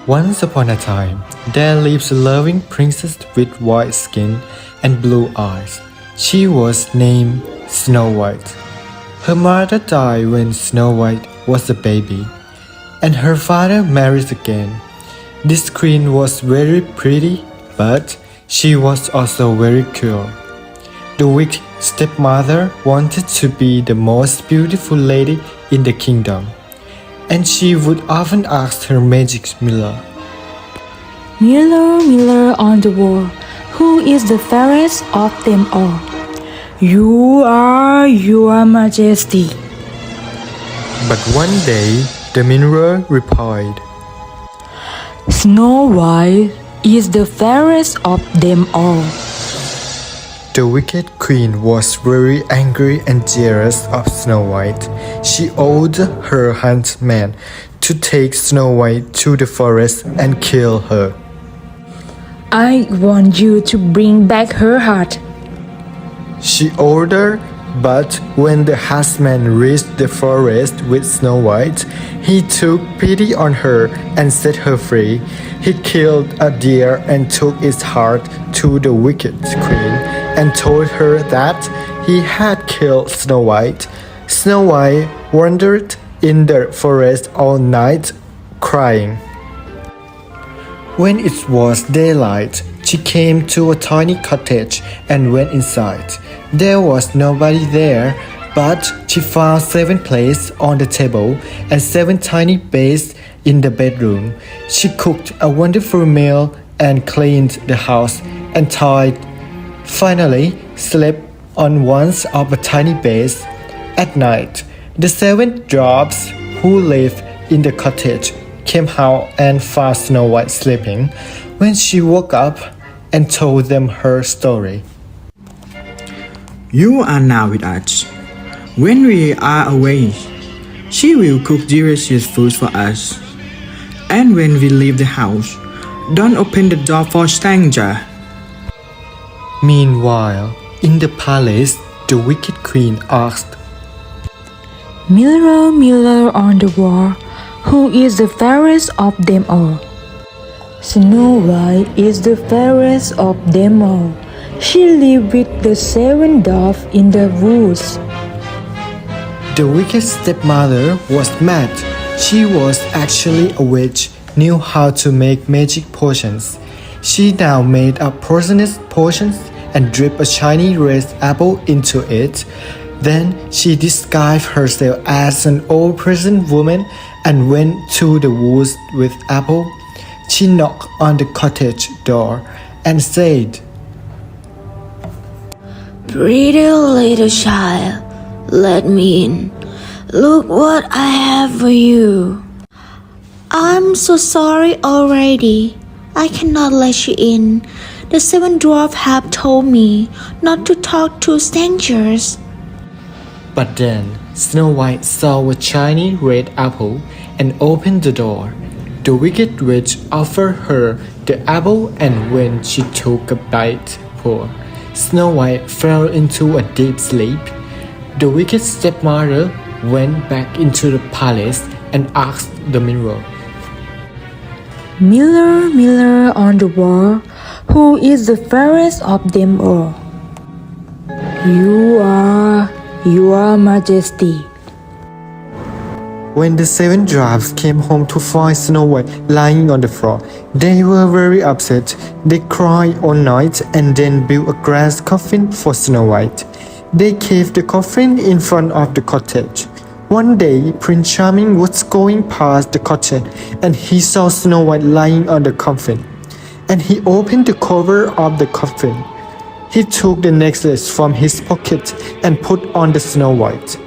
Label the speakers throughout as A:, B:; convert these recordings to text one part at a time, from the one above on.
A: Once upon a time, there lived a loving princess with white skin and blue eyes. She was named Snow White. Her mother died when Snow White was a baby, and her father married again. This queen was very pretty, but she was also very cruel. The wicked stepmother wanted to be the most beautiful lady in the kingdom, and she would often ask her magic miller,
B: Miller, miller on the wall, who is the fairest of them all? You are, your majesty.
A: But one day the mirror replied,
B: Snow White is the fairest of them all.
A: The wicked queen was very angry and jealous of Snow White. She ordered her huntsman to take Snow White to the forest and kill her.
B: I want you to bring back her heart.
A: She ordered, but when the huntsman reached the forest with Snow White, he took pity on her and set her free. He killed a deer and took its heart to the wicked queen and told her that he had killed Snow White. Snow White wandered in the forest all night, crying. When it was daylight, she came to a tiny cottage and went inside. There was nobody there, but she found 7 plates on the table and 7 tiny beds in the bedroom. She cooked a wonderful meal and cleaned the house and tied. Finally, slept on one of the tiny beds. At night, the 7 dwarfs who lived in the cottage came out and found Snow White sleeping. When she woke up and told them her story.
C: You are now with us. When we are away, she will cook delicious food for us. And when we leave the house, don't open the door for stranger.
A: Meanwhile, in the palace, the wicked queen asked,
B: Miller, miller on the wall, who is the fairest of them all? Snow White is the fairest of them all. She lived with the 7 dwarfs in the woods.
A: The wicked stepmother was mad. She was actually a witch, knew how to make magic potions. She now made up poisonous potions and dripped a shiny red apple into it. Then she disguised herself as an old peasant woman and went to the woods with apple. She knocked on the cottage door and said,
D: Pretty little child, let me in. Look what I have for you. I'm so sorry already. I cannot let you in. The 7 dwarfs have told me not to talk to strangers.
A: But then Snow White saw a shiny red apple and opened the door. The wicked witch offered her the apple, and when she took a bite, Snow White fell into a deep sleep. The wicked stepmother went back into the palace and asked the mirror,
B: Miller, miller on the wall, who is the fairest of them all? You are, your majesty.
A: When the 7 dwarfs came home to find Snow White lying on the floor, they were very upset. They cried all night and then built a glass coffin for Snow White. They kept the coffin in front of the cottage. One day, Prince Charming was going past the cottage and he saw Snow White lying on the coffin. And he opened the cover of the coffin. He took the necklace from his pocket and put on the Snow White.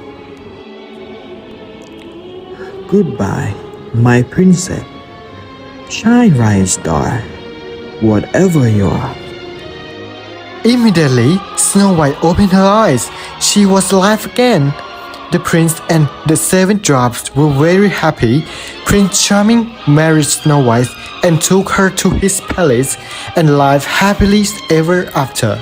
C: Goodbye, my princess. Shine bright star, whatever you are.
A: Immediately, Snow White opened her eyes. She was alive again. The prince and the 7 dwarfs were very happy. Prince Charming married Snow White and took her to his palace and lived happily ever after.